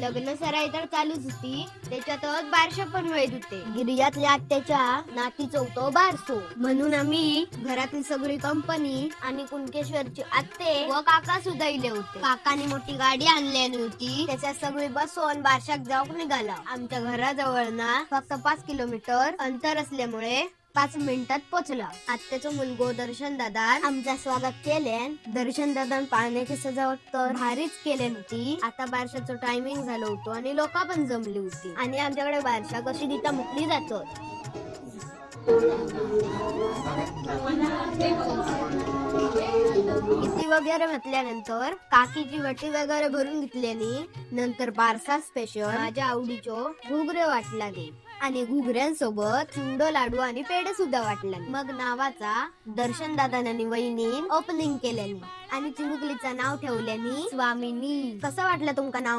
लग्न सराई तर चालूच होती, त्याच्यातच बारशा पण वैद होते. गिरिजातल्या आत्याच्या नातीचा होतो बारसो, म्हणून आम्ही घरातील सगळी कंपनी आणि कुणकेश्वरची आत्ते व काका सुद्धा इले होते. काकाने मोठी गाडी आणलेली होती, त्याच्यात सगळी बसून बारशाक जाऊन निघाला. आमच्या घराजवळ ना फक्त 5 किलोमीटर अंतर असल्यामुळे 5 मिनिटात पोहोचला. आत्याचं मुलगो दर्शन दादा आमचं स्वागत केले. दर्शन दादा पाण्याची सजावट तर भारीच केली होती. आता बारशाचं टायमिंग झालं होतं आणि लोक पण जमली होती आणि आमच्याकडे बारशा कशी दिता मुकली जातो. इती वगैरे म्हटल्यानंतर काकीची वटी वगैरे भरून घेतल्यानी नंतर बारसा स्पेशल माझ्या आवडीचो घुगरे वाटला गे आणि घुगऱ्यांसोबत चिवडो लाडू आणि पेढे सुद्धा वाटला. मग नावाचा दर्शन दादानी वहिनी ओपनिंग केल्यानी आणि चिमुकलीचं नाव ठेवल्यानी स्वामिनी. कसं वाटलं तुमका नाव?